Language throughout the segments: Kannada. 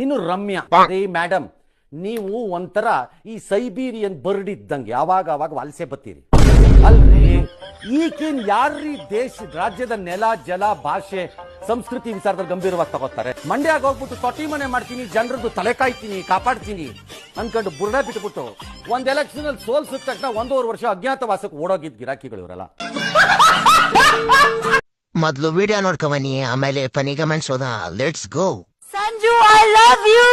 ಇನ್ನು ರಮ್ಯಾ, ರೀ ಮೇಡಮ್, ನೀವು ಒಂಥರ ಈ ಸೈಬೀರಿಯನ್ ಬರ್ಡ್ ಇದ್ದಂಗೆ ಯಾವಾಗ ಅವಾಗ ವಲಸೆ ಬತ್ತೀರಿ ಅಲ್ರಿ. ಈಗಿನ ಯಾರ್ರೀ ರಾಜ್ಯದ ನೆಲ, ಜಲ, ಭಾಷೆ, ಸಂಸ್ಕೃತಿ ವಿಚಾರದಲ್ಲಿ ಗಂಭೀರವಾಗಿ ತಗೋತಾರೆ? ಮಂಡ್ಯಾಗ ಹೋಗ್ಬಿಟ್ಟು ತೊಟ್ಟಿ ಮನೆ ಮಾಡ್ತೀನಿ, ಜನರದ್ದು ತಲೆ ಕಾಯ್ತೀನಿ, ಕಾಪಾಡ್ತೀನಿ ಅನ್ಕೊಂಡು ಬುರ್ಡ ಬಿಟ್ಬಿಟ್ಟು ಒಂದ್ ಎಲೆಕ್ಷನ್ ಅಲ್ಲಿ ಸೋಲ್ಸಿದ ತಕ್ಷಣ 1.5 ವರ್ಷ ಅಜ್ಞಾತವಾಸಕ್ಕೆ ಓಡೋಗಿದ್ ಗಿರಾಕಿಗಳು ಇವರೆಲ್ಲ. ಮೊದಲು ವಿಡಿಯೋ ನೋಡ್ಕೊಂಬನಿ, ಆಮೇಲೆ ಫನಿ ಕಮೆಂಟ್ಸ್ ಹೋದ. Let's go. Sanju, I love you.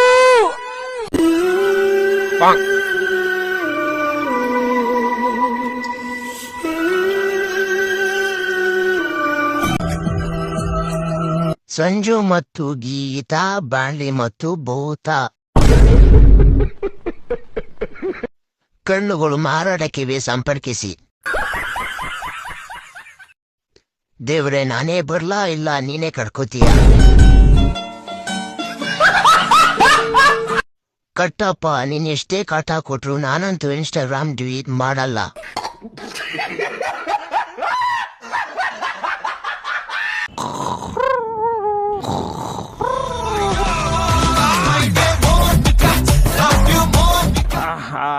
Sanju ಮತ್ತು ಗೀತಾ, ಬಾಳಿ ಮತ್ತು ಭೂತ. ಕಣ್ಣುಗಳು ಮಾರಾಟಕ್ಕಿವೆ, ಸಂಪರ್ಕಿಸಿ. ದೇವ್ರೆ, ನಾನೇ ಬರ್ಲಾ ಇಲ್ಲ ನೀನೇ ಕಡ್ಕೋತೀಯ? ಕಟ್ಟಪ್ಪ, ನೀನ್ ಎಷ್ಟೇ ಕಾಟ ಕೊಟ್ರು ನಾನಂತೂ ಇನ್ಸ್ಟಾಗ್ರಾಮ್ ಡಿಲೀಟ್ ಮಾಡಲ್ಲ.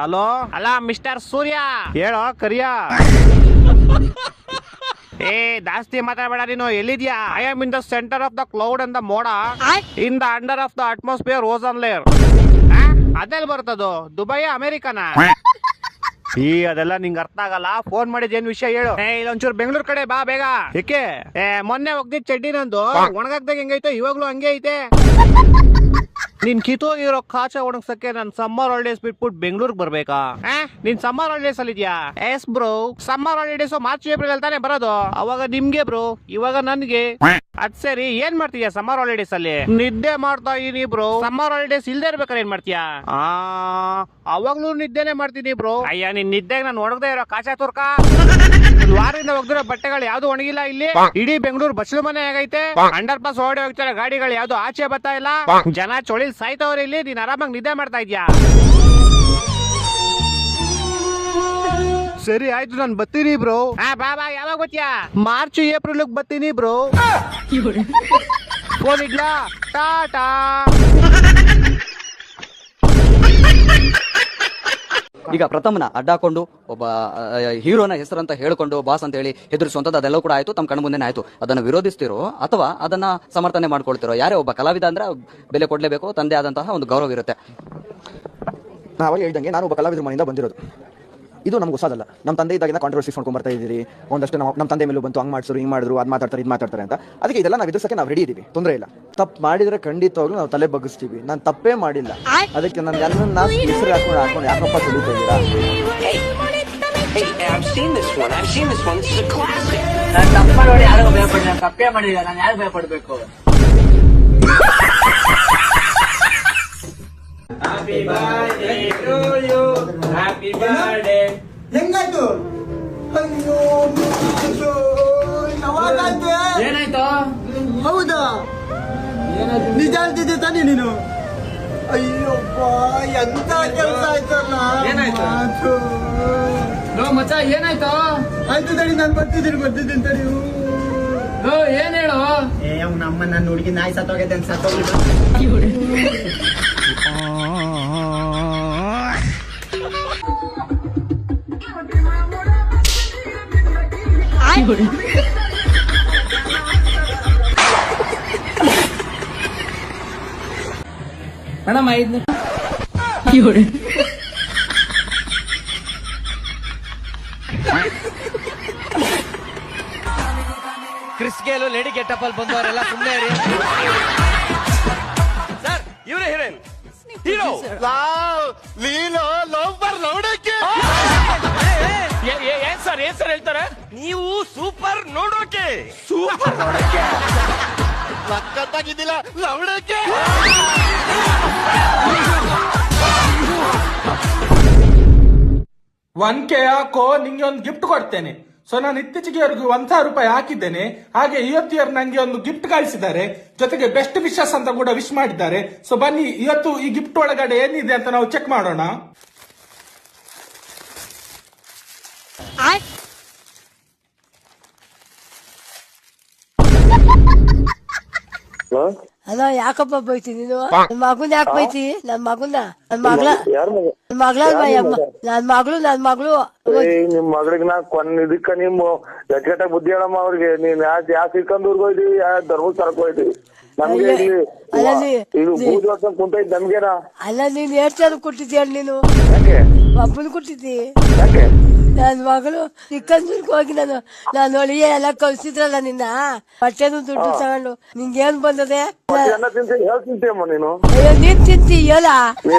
ಹಲೋ, ಅಲ್ಲ ಮಿಸ್ಟರ್ ಸೂರ್ಯ, ಹೇಳೋ ಕರಿಯ. ಏ ಜಾಸ್ತಿ ಮಾತಾಡಬೇಡ ನೀನು. ಎಲ್ಲಿದ್ಯಾ? I am in the center of the cloud and the ಮೋಡ, in the under of the atmosphere ozone layer. ಅದೆಲ್ಲ ಬರ್ತದೋ? ದುಬೈ, ಅಮೆರಿಕನ? ಅದೆಲ್ಲ ನಿಂಗೆ ಅರ್ಥ ಆಗಲ್ಲ. ಫೋನ್ ಮಾಡಿದ್ ಏನ್ ವಿಷಯ ಹೇಳು. ಇಲ್ಲೊಂಚೂರು ಬೆಂಗಳೂರು ಕಡೆ ಬಾ ಬೇಗ. ಏಕೆ? ಮೊನ್ನೆ ಹೋಗ್ದಿದ್ ಚಡ್ಡಿ ನಂದು ಒಣಗಾಕ್ದಾಗ ಹೆಂಗೈತೆ ಇವಾಗ್ಲೂ ಹಂಗೆ ಐತೆ. ನಿನ್ ಕಿತ್ತೋಗಿರೋ ಕಾಚ ಒಣಗ್ಸಕ್ಕೆ ನಾನ್ ಸಮ್ಮರ್ ಹಾಲಿಡೇಸ್ ಬಿಟ್ಬಿಟ್ಟು ಬೆಂಗಳೂರಿಗೆ ಬರ್ಬೇಕಾ? ನೀನ್ ಸಮ್ಮರ್ ಹಾಲಿಡೇಸ್ ಅಲ್ಲಿ ಇದ್ಯಾ? S bro, summer holidays March April ಅಲ್ಲಿ ತಾನೇ ಬರೋದು. ಅವಾಗ ನಿಮ್ಗೆ ಬ್ರೋ, ಇವಾಗ ನನ್ಗೆ. ಅದ್ ಸರಿ, ಏನ್ ಮಾಡ್ತೀಯಾ ಸಮ್ಮರ್ ಹಾಲಿಡೇಸ್ ಅಲ್ಲಿ? ನಿದ್ದೆ ಮಾಡ್ತಾ ಇದೀನಿ ಬ್ರೋ. ಸಮ್ಮರ್ ಹಾಲಿಡೇಸ್ ಇಲ್ದೇ ಇರ್ಬೇಕಾರೆ ಏನ್ ಮಾಡ್ತೀಯಾ? ಅವಾಗ್ಲೂ ನಿದ್ದೆನೆ ಮಾಡ್ತೀನಿ ಬ್ರೋ. ಅಯ್ಯ, ನಿನ್ ನಿದ್ದೆಗೆ ನಾನು ಒಣಗದೆ ಇರೋ ಕಾಚಾ ತುರ್ಕ. ವಾರದಿಂದ ಒಗ್ದಿರೋ ಬಟ್ಟೆಗಳು ಯಾವ್ದು ಒಣಗಿಲ್ಲ ಇಲ್ಲಿ. ಇಡೀ ಬೆಂಗಳೂರು ಬಚ್ಚಲು ಮನೆ ಆಗೈತೆ. ಅಂಡರ್ ಪಾಸ್ ಓಡಿ ಹೋಗ್ತಾರೆ ಗಾಡಿಗಳು, ಯಾವ್ದು ಆಚೆ ಬರ್ತಾ ಇಲ್ಲ. ಜನ ಚೊಳಿ ಸಾಯ್ತವ್ರೆ ಇಲ್ಲಿ. ನೀನ್ ಆರಾಮಾಗಿ ನಿದ್ದೆ ಮಾಡ್ತಾ ಇದ್ಯಾ? ಸರಿ ಆಯ್ತು, ನಾನು ಬರ್ತೀನಿ ಬ್ರೋ. ಬಾ ಬಾ. ಯಾವಾಗ ಬರ್ತೀಯಾ? ಮಾರ್ಚ್ ಏಪ್ರಿಲ್ ಬರ್ತೀನಿ ಬ್ರೋ. ಫೋನ್ ಇಡ್ಲಾ? ಟಾಟಾ. ಈಗ ಪ್ರಥಮನ ಅಡ್ಡಾಕೊಂಡು ಒಬ್ಬ ಹೀರೋನ ಹೆಸರಂತ ಹೇಳ್ಕೊಂಡು ಬಾಸ್ ಅಂತ ಹೇಳಿ ಹೆದರಿಸುವಂತದ್ದು ಅದೆಲ್ಲ ಕೂಡ ಆಯ್ತು, ತಮ್ಮ ಕಣ್ಣು ಮುಂದೆ ಆಯ್ತು. ಅದನ್ನ ವಿರೋಧಿಸ್ತಿರೋ ಅಥವಾ ಅದನ್ನ ಸಮರ್ಥನೆ ಮಾಡ್ಕೊಳ್ತಿರೋ? ಯಾರೇ ಒಬ್ಬ ಕಲಾವಿದ ಅಂದ್ರೆ ಬೆಲೆ ಕೊಡ್ಲೇಬೇಕು, ತಂದೆ ಆದಂತಹ ಒಂದು ಗೌರವ ಇರುತ್ತೆ. ಅವಾಗ ಹೇಳ್ದಂಗೆ ನಾನು ಒಬ್ಬ ಕಲಾವಿದ್ರ ಮನೆಯಿಂದ ಬಂದಿರೋದು. ಇದು ನಮ್ಗೆ ಹೊಸದಲ್ಲ. ನಮ್ಮ ತಂದೆ ಇದ್ದಾಗಿನ ಕಾಂಟ್ರವರ್ಸಿ ಮಾಡ್ಕೊಂಡು ಬರ್ತಾ ಇದ್ದೀರಿ. ಒಂದಷ್ಟು ನಮ್ಮ ತಂದೆ ಮೇಲೂ ಬಂತು, ಹಂಗೆ ಮಾಡಿದ್ರು, ಹಿಂಗೆ ಮಾಡಿದ್ರು, ಅದು ಮಾತಾಡ್ತಾರೆ, ಇದು ಮಾತಾಡ್ತಾರೆ ಅಂತ. ಅದಕ್ಕೆ ಇದೆಲ್ಲ ನಾವು ಎದುರಿಸಕ್ಕೆ ನಾವು ರೆಡಿ ಇದ್ದೀವಿ, ತೊಂದರೆ ಇಲ್ಲ. ತಪ್ಪು ಮಾಡಿದ್ರೆ ಖಂಡಿತವಾಗ್ಲೂ ನಾವು ತಲೆ ಬಗ್ಗಿಸ್ತೀವಿ. ನಾನು ತಪ್ಪೇ ಮಾಡಿಲ್ಲ, ಅದಕ್ಕೆ ನಾನು ಎಲ್ಲರನ್ನ ಹೆಸರು ಹಾಕೊಂಡು ಯಾಕಪ್ಪ ತುಳಿತಾ ಇದ್ದೀರಾ? ತಪ್ಪೇ ಮಾಡಿಲ್ಲ, ನಾನು ಯಾರು ಭಯಪಡ್ಬೇಕು? Happy birthday to you, happy birthday. ಹೆಂಗಾಯ್ತು? ಅಯ್ಯೋ, ಏನಾಯ್ತು? ಹೌದಾ? ನಿಜ ಹೇಳ್ತಿದ್ದೆ ತಾನೇ ನೀನು? ಅಯ್ಯಪ್ಪ, ಎಂತ ಕೆಲಸ ಆಯ್ತಲ್ಲ. ಏನಾಯ್ತು? ಮಚ್ಚ, ಏನಾಯ್ತು? ಆಯ್ತು ತಡಿ, ನಾನು ಬರ್ತಿದ್ದೀನಿ ತಡಿ. ಏನ್ ಹೇಳು? ನಮ್ಮ ನನ್ನ ಹುಡುಗಿ ನಾಯಿ ಸತ್ತೋಗೈತೆ ಅಂತ ಸತ್ತೋಗ್ಲಿ. ಮೇಡಮ್, 5 ಕ್ರಿಸ್ಗೇಲು ಲೇಡಿ ಗೆಟಪ್ ಅಲ್ಲಿ ಬಂದವರೆಲ್ಲ ಸುಮ್ಮನೆ ಇರಿ ಸರ್. ಇವರೇ ಹೀರೋಯಿನ್, ಹೀರೋ ಲೀಲೋ ಲೋಫರ್ ನೋಡಕ್ಕೆ. ಏನ್ ಸರ್ ಹೇಳ್ತಾರೆ ನೀವು? ಸೂಪರ್ ನೋಡೋಕೆ, ಸೂಪರ್ ನೋಡಕ್ಕೆ ಸಕ್ಕತ್ತಾಗಿದ್ದಿಲ್ಲ ಲವಡಕ್ಕೆ. ಒನ್ಕೆ ಹಾಕೋ, ನಿಂಗೆ ಒಂದು ಗಿಫ್ಟ್ ಕೊಡ್ತೇನೆ. ಸೊ ನಾನು ಇತ್ತೀಚೆಗೆ ಅವ್ರಿಗೆ 1,000 ರೂಪಾಯಿ ಹಾಕಿದ್ದೇನೆ. ಹಾಗೆ ಇವತ್ತು ಇವರು ನಂಗೆ ಒಂದು ಗಿಫ್ಟ್ ಕಳಿಸಿದ್ದಾರೆ, ಜೊತೆಗೆ ಬೆಸ್ಟ್ ವಿಶಸ್ ಅಂತ ಕೂಡ ವಿಶ್ ಮಾಡಿದ್ದಾರೆ. ಸೊ ಬನ್ನಿ, ಇವತ್ತು ಈ ಗಿಫ್ಟ್ ಒಳಗಡೆ ಏನಿದೆ ಅಂತ ನಾವು ಚೆಕ್ ಮಾಡೋಣ. ಅಲ್ಲ ಯಾಕಪ್ಪ ಬೈತಿ ನೀನು? ನನ್ ಮಗುನ್ ಯಾಕೆ ಬೈತಿ? ನನ್ ಮಗುನ ನನ್ ಮಗಳ ನನ್ ಮಗಳು ನಿಮ್ ಮಗಳಿಗೆ ನಾ ಇದಕ್ಕ ನೀವು ಎಟ್ಟ ಬುದ್ಧಿ ಹೇಳಮ್ಮ ಅವ್ರಿಗೆ. ನೀನ್ ಯಾವ ಸಿಕ್ಕಂದೂರ್ಗ್ ಹೋಯ್ತಿವಿ, ಯಾವ ಧರ್ಮಸ್ಥಳಕ್ ಹೋಯ್ತಿವಿ. ನಮ್ಗೆ ಇದು ಬೂದ್ ವರ್ಷ ಕುಂತೈತಿ ನಮ್ಗೇನ? ಅಲ್ಲ ನೀನ್ ಎರಡ್ ಸಾವಿರ ಕೊಟ್ಟಿದ್ಯ ನೀನು? ಯಾಕೆ ಒಬ್ಬನ್ ಕೊಟ್ಟಿದ್ದಿ? ಯಾಕೆ? ನನ್ ಮಗಳು ಸಿಕ್ಕಂದೂರ್ಗ್ ಹೋಗಿ ನಾನು ಒಳಿಗೆ ಎಲ್ಲ ಕಳ್ಸಿದ್ರಲ್ಲ ನಿನ್ನ ಬಟ್ಟೆನು ದುಡ್ಡು ತಗೊಂಡು ನಿಂಗೇನ್ ಬಂದದೆ? ಅನ್ನ ತಿಂತೀನಿ ಹೇಳ್ ತಿಂತೀಯಮ್ಮ ನೀನು. ಅಯ್ಯೋ ನೀನ್ ತಿಂತೀಯಲ್ಲ?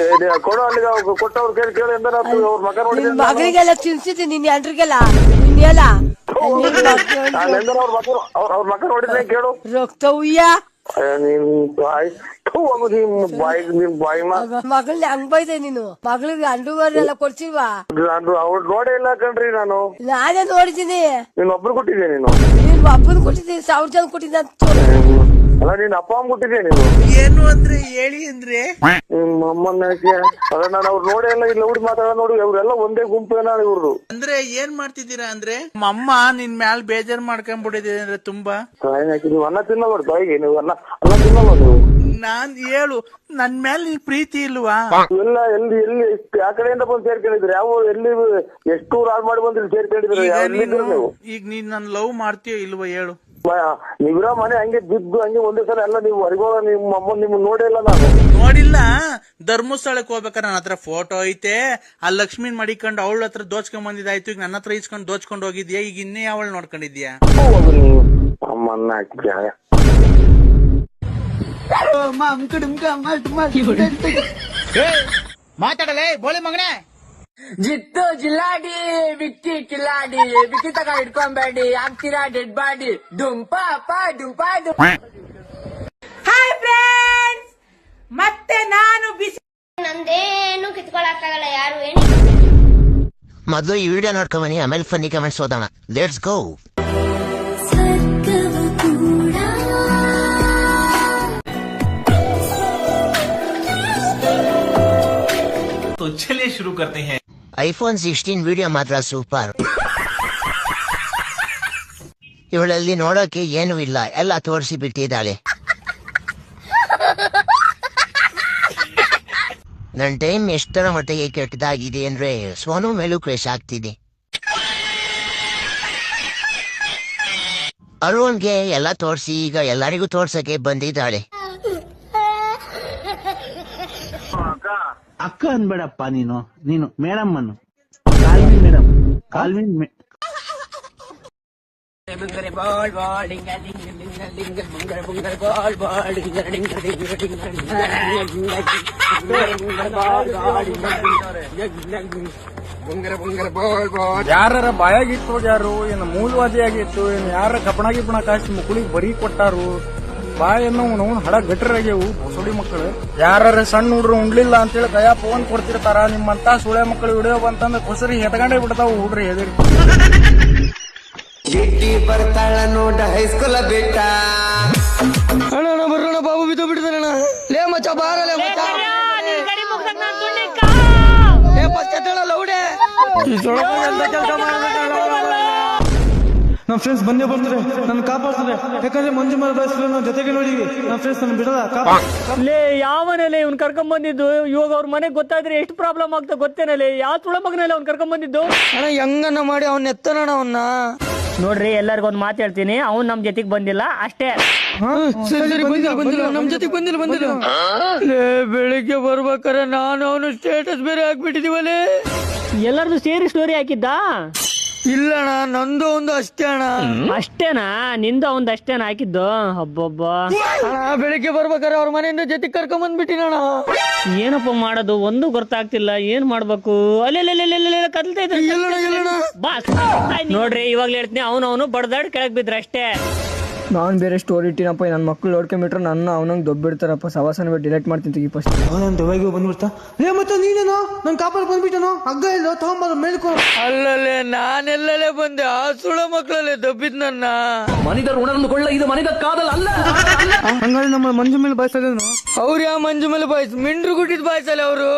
ಕೊಡೋ ಅಲ್ಲಿಗೆ ಕೊಟ್ಟವ್ರ ಕೇಳಿ ಎಂದಾರ ಅವ್ರ ಮಗ ನೋಡಿ ನಿನ್ ಮಗಳಿಗೆಲ್ಲ ತಿನ್ಸಿದ್ದಿ, ನಿನ್ ಎಂಟ್ರಿಗೆಲ್ಲ ನಿನ್ ಎಲ್ಲ ಅವ್ರ ಮಗ ನೋಡಿದ್ರೆ ಕೇಳು. ರಕ್ತ ಉಯ್ಯ ನಿನ್ ಬಾಯಿ ಮಗಳನ್ನ ಹಂಗ್ ಬೈದೆ ನೀನು? ಮಗಳಿಗೆ ಅಂಡುವರ್ ಎಲ್ಲ ಕೊಡ್ಸಿಲ್ವಾ? ಅವ್ರು ನೋಡೇ ಇಲ್ಲ ಕಣ್ರಿ ನಾನು. ನಾನೇ ನೋಡಿದೀನಿ. ನೀನ್ ಒಬ್ರು ಕೊಟ್ಟಿದ್ದೆ ನೀನು? ನೀನ್ ಒಬ್ಬನ್ ಕೊಟ್ಟಿದ್ದೀನಿ, 1000 ಜನ ಕೊಟ್ಟಿದ್ದ. ಅಲ್ಲ ನೀನ್ ಅಪ್ಪ ಅಮ್ಮ ಕೊಟ್ಟಿದ್ದೆ ನೀನು? ಏನು ಅಂದ್ರೆ ಹೇಳಿ ಅಂದ್ರೆ ನಿಮ್ಮ ಅಮ್ಮನ ಅದ ನಾನು ಅವ್ರು ನೋಡೇ ಇಲ್ಲ. ಇಲ್ಲಿ ನೋಡಿ ಮಾತಾಡ ನೋಡಿ, ಅವ್ರೆಲ್ಲ ಒಂದೇ ಗುಂಪು ಏನ ಇವ್ರದ್ದು. ಅಂದ್ರೆ ಏನ್ ಮಾಡ್ತಿದ್ದೀರಾ ಅಂದ್ರೆ ಅಮ್ಮ ನಿನ್ ಮ್ಯಾಲ ಬೇಜಾರ್ ಮಾಡ್ಕೊಂಡ್ಬಿಟ್ಟಿದೆ ಅಂದ್ರೆ ತುಂಬಾ. ನೀವು ಅನ್ನ ತಿನ್ನಬಾರ್ದು ತಾಯಿಗೆ, ನೀವು ಅನ್ನ ತಿನ್ನಲ್ಲ ನೀವು. ನಾನ್ ಹೇಳು, ನನ್ ಮೇಲೆ ನಿನ್ ಪ್ರೀತಿ ಇಲ್ವಾ? ಎಲ್ಲ ಎಲ್ಲಿ ಎಲ್ಲಿ ಯಾವ ಕಡೆಯಿಂದ ಬಂದು ಸೇರ್ಕೊಂಡಿದ್ರಿ? ಯಾವ ಎಲ್ಲಿ ಎಷ್ಟು ಹಾಳು ಮಾಡಿ ಬಂದ್ರಿ ಸೇರ್ಕೊಂಡಿದ್ರಿ? ಈಗ ನೀನ್ ನನ್ ಲವ್ ಮಾಡ್ತೀಯೋ ಇಲ್ವಾ ಹೇಳು? ನೀವಿರೋ ಮನೆ ಹಂಗೆ ಬಿದ್ದು ಹಂಗೆ ಒಂದೇ ಸಲ ಎಲ್ಲ ನೀವು ಹೊರಗೋಳ. ನಿಮ್ಮ ಅಮ್ಮ ನಿಮ್ ನೋಡಿಲ್ಲ ನಾನು. ನೋಡಿಲ್ಲ. ಧರ್ಮಸ್ಥಳಕ್ಕೆ ಹೋಗ್ಬೇಕಾರೆ ನನ್ನ ಹತ್ರ ಫೋಟೋ ಐತೆ. ಆ ಲಕ್ಷ್ಮೀನ್ ಮಡಿಕೊಂಡು ಅವಳ ಹತ್ರ ದೋಚ್ಕೊಂಡ್ ಬಂದಿದ್ದಾಯ್ತು. ಈಗ ನನ್ನ ಹತ್ರ ಇಸ್ಕೊಂಡು ದೋಚ್ಕೊಂಡು ಹೋಗಿದ್ಯಾ? ಈಗ ಇನ್ನೇ ಅವಳು ನೋಡ್ಕೊಂಡಿದ್ಯಾ? ಅಮ್ಮನ್ನ ಮಾತಾಡಲೇ ಬೋಳಿ ಮಗನೇ. ಜಿತ್ತು ಜಿಲ್ಲಾಡಿ ವಿಕ್ಕಿ ಕಿಲ್ಲಾಡಿ ವಿಕ್ಕಿ ತಗ ಹಿಡ್ಕೊಂಬೇಡಿ ಆಗ್ತೀರಾ ಡೆಡ್ ಬಾಡಿ ಡುಂಪಾ ಡುಂಪಾ. ಹಾಯ್ ಫ್ರೆಂಡ್ಸ್, ಮತ್ತೆ ನಾನು ಬಿಸಿ ನಂದೇನು ಕಿತ್ಕೊಳಕ್ಕಾಗಲ್ಲ ಯಾರು ಏನು. ಮೊದಲು ಈ ವಿಡಿಯೋ ನೋಡ್ಕೊಂಡ್ ಬನ್ನಿ, ಆಮೇಲೆ ಫನ್ನಿ ಕಮೆಂಟ್ಸ್ ಓದೋಣ. Let's go. तो चलिए शुरू करते हैं. ಐಫೋನ್ 16 ವಿಡಿಯೋ ಮಾತ್ರ ಸೂಪರ್. ಇವಳಲ್ಲಿ ನೋಡೋಕೆ ಏನೂ ಇಲ್ಲ, ಎಲ್ಲ ತೋರಿಸಿ ಬಿಟ್ಟಿದ್ದಾಳೆ. ನನ್ನ ಟೈಮ್ ಎಷ್ಟರ ಮಟ್ಟಿಗೆ ಕೆಟ್ಟದಾಗಿದೆ ಅಂದ್ರೆ ಸೋನು ಮೇಲೂ ಕ್ರೇಶ್ ಆಗ್ತಿದೆ. ಅರುಣ್ಗೆ ಎಲ್ಲ ತೋರಿಸಿ ಈಗ ಎಲ್ಲರಿಗೂ ತೋರ್ಸಕ್ಕೆ ಬಂದಿದ್ದಾಳೆ. ಅಕ್ಕ ಅನ್ಬೇಡಪ್ಪ, ನೀನು ಮೇಡಮ್ ಅನ್ನು. ಕಾಲ್ವಿನ್ ಮೇಡಮ್, ಕಾಲ್ವಿನ್ ಯಾರ ಬಾಯಾಗಿತ್ತು ಯಾರು ಏನು ಮೂಲವಾದಿ ಆಗಿತ್ತು ಏನು ಯಾರ ಕಪಣ ಗಿಪಣ ಕಾಸಿ ಮುಕುಳಿಗೆ ಬರೀ ಕೊಟ್ಟಾರು. ಬಾಯನ್ನು ನಾವು ಹಡ ಗಟ್ರಾಗ್ಯವು ಹೊಸಡಿ ಮಕ್ಕಳು. ಯಾರ ಸಣ್ಣ ಹುಡ್ರು ಉಣ್ಲಿಲ್ಲ ಅಂತೇಳಿ ಕೈಯ ಫೋನ್ ಕೊಡ್ತಿರ್ತಾರ. ನಿಮ್ಮಂತ ಸುಳೆ ಮಕ್ಕಳು ವಿಡಿಯೋ ಬಂತಂದ್ರೆ ಕೊಸರಿ ಹೆತ್ಕೊಂಡೇ ಬಿಡ್ತಾವ ಹುಡ್ರಿ ಹೆದರಿ. ಬರ್ತಾಳ ನೋಡ ಹೈಸ್ಕೂಲ ಬಿಟ್ಟ ಅಣ್ಣ ಬರೋಣ, ಬಾಬು ಬಿದ್ದು ಬಿಡ್ತಾನಣ್ಣ. ಲೇ ಮಚ್ಚ ಬಾರಲೇ ನಮ್ಮ ಫ್ರೆಂಡ್ಸ್ ಬಂದೇ ಬರ್ತಾರೆ, ನನ್ನ ಕಾಪಾಡ್ತಾರೆ. ಯಾಕಂದ್ರೆ ಮಂಜು ಮರ ಬಯಸ್ತಾರೆ, ನಾವು ಜೊತೆಗೆ ನೋಡಿ ನಮ್ಮ ಫ್ರೆಂಡ್ಸ್ ನನ್ನ ಬಿಡಲ್ಲ. ಲೇ ಯಾವನಲ್ಲಿ ಇವ್ನ ಕರ್ಕೊಂಡ್ ಬಂದಿದ್ದು? ಇವಾಗ ಅವ್ರ ಮನೆಗೆ ಗೊತ್ತಾದ್ರೆ ಎಷ್ಟು ಪ್ರಾಬ್ಲಮ್ ಆಗ್ತಾ ಗೊತ್ತೇನಲ್ಲಿ? ಯಾವ ತುಳ ಮಗನಲ್ಲಿ ಅವ್ನ ಕರ್ಕೊಂಡ್ ಬಂದಿದ್ದು? ಅಣ್ಣ ಹೆಂಗನ್ನ ಮಾಡಿ ಅವ್ನ ಎತ್ತನಣ್ಣ ಅವನ್ನ. ನೋಡ್ರಿ, ಎಲ್ಲರಿಗೂ ಒಂದು ಮಾತು ಹೇಳ್ತೀನಿ, ಅವ್ನು ನಮ್ ಜೊತೆಗೆ ಬಂದಿಲ್ಲ ಅಷ್ಟೇ. ಬಂದಿಲ್ಲ ನಮ್ ಜೊತೆಗೆ ಬಂದಿಲ್ಲ. ಬೆಳಿಗ್ಗೆ ಬರ್ಬೇಕಾರೆ ನಾನು ಅವನು ಸ್ಟೇಟಸ್ ಬೇರೆ ಹಾಕ್ಬಿಟ್ಟಿದೀವಲ್ಲೇ. ಎಲ್ಲರದು ಸೇರಿ ಸ್ಟೋರಿ ಹಾಕಿದ್ದ? ಇಲ್ಲಣ್ಣ, ನಂದು ಒಂದು ಅಷ್ಟೇ ಅಣ್ಣ. ಅಷ್ಟೇನಾ? ನಿಂದು ಅವಂದು ಅಷ್ಟೇನಾ ಹಾಕಿದ್ದು? ಹಬ್ಬಬ್ಬ, ಬೆಳಿಗ್ಗೆ ಬರ್ಬೇಕಾರೆ ಅವ್ರ ಮನೆಯಿಂದ ಜೊತೆ ಕರ್ಕೊಂಡ್ ಬಂದ್ಬಿಟ್ಟಿನಣ್ಣ. ಏನಪ್ಪ ಮಾಡೋದು ಒಂದು ಗೊತ್ತಾಗ್ತಿಲ್ಲ, ಏನ್ ಮಾಡ್ಬೇಕು? ಅಲ್ಲೆಲ್ಲ ಕದಲ್ತೈತೆ. ಬಾಸ್ ನೋಡ್ರಿ, ಇವಾಗ್ಲೇ ಹೇಳ್ತೀನಿ, ಅವನು ಬಡ್ದಾಡ್ ಕೆಳಗ್ ಬಿದ್ರ ಅಷ್ಟೇ. ನಾನ್ ಬೇರೆ ಸ್ಟೋರಿ ಇಟ್ಟಿನಪ್ಪ, ನನ್ನ ಮಕ್ಳು ನೋಡ್ಕೊಂಡ್ಬಿಟ್ರೆ ನನ್ನ ಅವನಂಗೆ ದೊಬ್ಬಿಡ್ತಾರಪ್ಪ. ಸವಾಸನ ಡಿಲೀಟ್ ಮಾಡ್ತೀನಿ ತೆಗಿ ಫಸ್ಟ್. ಅವನಂತ ದೊಬ್ಬಾಗಿ ಬಂದ್ಬಿಡ್ತಾ. ಲೇ ಮತ್ತೆ ನೀನೇನೋ ನನ್ ಕಾಪಲ್ಲಿ ಬಂದ್ಬಿಟ್ಟನೋ, ಹಗ್ಗ ಇಲ್ಲ ತಗೊಂಬಾರ ಮೇಲ್ಕೊ. ಅಲ್ಲಲ್ಲೇ ನಾನೆಲ್ಲೇ ಬಂದೆ, ಆ ಸುಳ ಮಕ್ಕಳಲ್ಲೇ ದಬ್ಬಿದ್ ನನ್ನ. ಮನಿದರ್ ಉಣರ್ದುಕೊಳ್ಳ ಇದು ಮನಿದ ಕಾದಲ್ಲ ಅಲ್ಲ. ಹಂಗಾದ್ರೆ ನಮ್ಮ ಮಂಜು ಮೇಲೆ ಬಾಯ್ಸಲ್ಲ. ಅವ್ರು ಯಾವ ಮಂಜು ಮೇಲೆ ಬಾಯ್ಸ್ ಮಿಂಡ್ರು ಗುಟ್ಟಿದ್ ಬಾಯ್ಸಲ್ಲ ಅವರು.